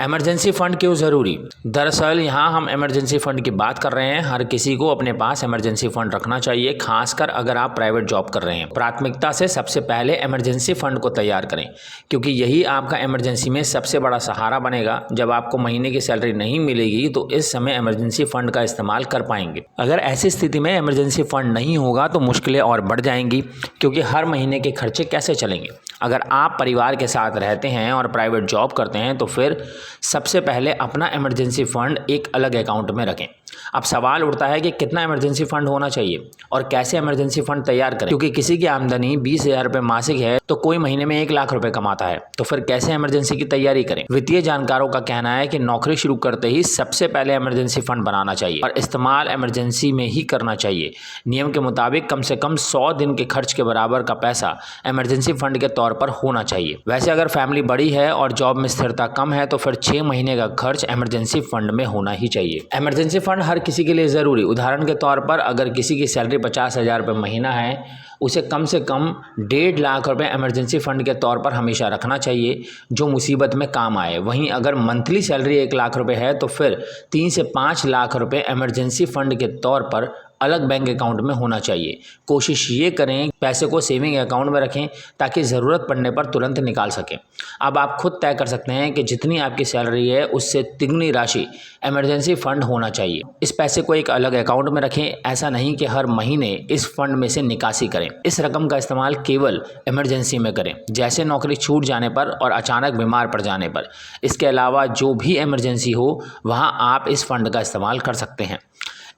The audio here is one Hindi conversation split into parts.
इमरजेंसी फंड क्यों ज़रूरी? दरअसल यहाँ हम इमरजेंसी फ़ंड की बात कर रहे हैं। हर किसी को अपने पास इमरजेंसी फ़ंड रखना चाहिए, खासकर अगर आप प्राइवेट जॉब कर रहे हैं। प्राथमिकता से सबसे पहले इमरजेंसी फ़ंड को तैयार करें, क्योंकि यही आपका इमरजेंसी में सबसे बड़ा सहारा बनेगा। जब आपको महीने की सैलरी नहीं मिलेगी तो इस समय इमरजेंसी फ़ंड का इस्तेमाल कर पाएंगे। अगर ऐसी स्थिति में इमरजेंसी फ़ंड नहीं होगा तो मुश्किलें और बढ़ जाएंगी, क्योंकि हर महीने के खर्चे कैसे चलेंगे। अगर आप परिवार के साथ रहते हैं और प्राइवेट जॉब करते हैं तो फिर सबसे पहले अपना इमरजेंसी फ़ंड एक अलग अकाउंट में रखें। अब सवाल उठता है कि कितना इमरजेंसी फ़ंड होना चाहिए और कैसे इमरजेंसी फ़ंड तैयार करें, क्योंकि किसी की आमदनी 20,000 रुपये मासिक है तो कोई महीने में 1 लाख रुपए कमाता है, तो फिर कैसे इमरजेंसी की तैयारी करें। वित्तीय जानकारों का कहना है कि नौकरी शुरू करते ही सबसे पहले इमरजेंसी फ़ंड बनाना चाहिए और इस्तेमाल इमरजेंसी में ही करना चाहिए। नियम के मुताबिक कम से कम 100 दिन के खर्च के बराबर का पैसा इमरजेंसी फ़ंड के तौर पर होना चाहिए। वैसे अगर फैमिली बड़ी है और जॉब में स्थिरता कम है तो फिर 6 महीने का खर्च इमरजेंसी फ़ंड में होना ही चाहिए। इमरजेंसी फ़ंड हर किसी के लिए ज़रूरी। उदाहरण के तौर पर अगर किसी की सैलरी 50,000 रुपये महीना है, उसे कम से कम 1.5 लाख रुपए इमरजेंसी फ़ंड के तौर पर हमेशा रखना चाहिए, जो मुसीबत में काम आए। वहीं अगर मंथली सैलरी 1 लाख रुपए है तो फिर 3 से 5 लाख रुपए इमरजेंसी फ़ंड के तौर पर अलग बैंक अकाउंट में होना चाहिए। कोशिश ये करें पैसे को सेविंग अकाउंट में रखें ताकि ज़रूरत पड़ने पर तुरंत निकाल सकें। अब आप खुद तय कर सकते हैं कि जितनी आपकी सैलरी है उससे तिगुनी राशि इमरजेंसी फ़ंड होना चाहिए। इस पैसे को एक अलग अकाउंट में रखें, ऐसा नहीं कि हर महीने इस फंड में से निकासी करें। इस रकम का इस्तेमाल केवल इमरजेंसी में करें, जैसे नौकरी छूट जाने पर और अचानक बीमार पड़ जाने पर। इसके अलावा जो भी इमरजेंसी हो वहाँ आप इस फंड का इस्तेमाल कर सकते हैं।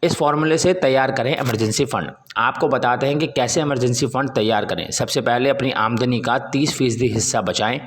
इस फॉर्मूले से तैयार करें इमरजेंसी फ़ंड। आपको बताते हैं कि कैसे इमरजेंसी फ़ंड तैयार करें। सबसे पहले अपनी आमदनी का 30% हिस्सा बचाएं,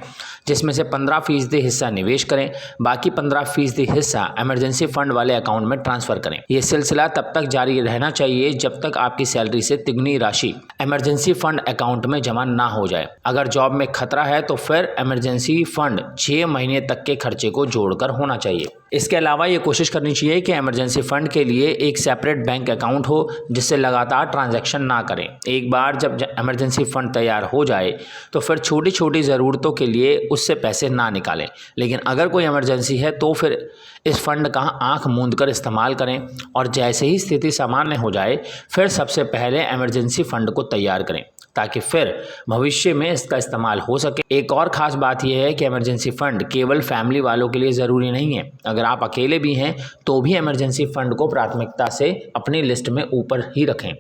जिसमें से 15% हिस्सा निवेश करें। बाकी 15% हिस्सा इमरजेंसी फ़ंड वाले अकाउंट में ट्रांसफ़र करें। ये सिलसिला तब तक जारी रहना चाहिए जब तक आपकी सैलरी से तिगुनी राशि इमरजेंसी फ़ंड अकाउंट में जमा ना हो जाए। अगर जॉब में खतरा है तो फिर इमरजेंसी फ़ंड 6 महीने तक के खर्चे को जोड़कर होना चाहिए। इसके अलावा ये कोशिश करनी चाहिए कि इमरजेंसी फ़ंड के लिए एक सेपरेट बैंक अकाउंट हो, जिससे लगातार ट्रांजैक्शन ना करें। एक बार जब इमरजेंसी फ़ंड तैयार हो जाए तो फिर छोटी छोटी ज़रूरतों के लिए उससे पैसे ना निकालें, लेकिन अगर कोई इमरजेंसी है तो फिर इस फंड का आंख मूंद कर इस्तेमाल करें और जैसे ही स्थिति सामान्य हो जाए फिर सबसे पहले इमरजेंसी फ़ंड को तैयार करें, ताकि फिर भविष्य में इसका इस्तेमाल हो सके। एक और ख़ास बात यह है कि इमरजेंसी फ़ंड केवल फैमिली वालों के लिए ज़रूरी नहीं है। अगर आप अकेले भी हैं तो भी इमरजेंसी फ़ंड को प्राथमिकता से अपनी लिस्ट में ऊपर ही रखें।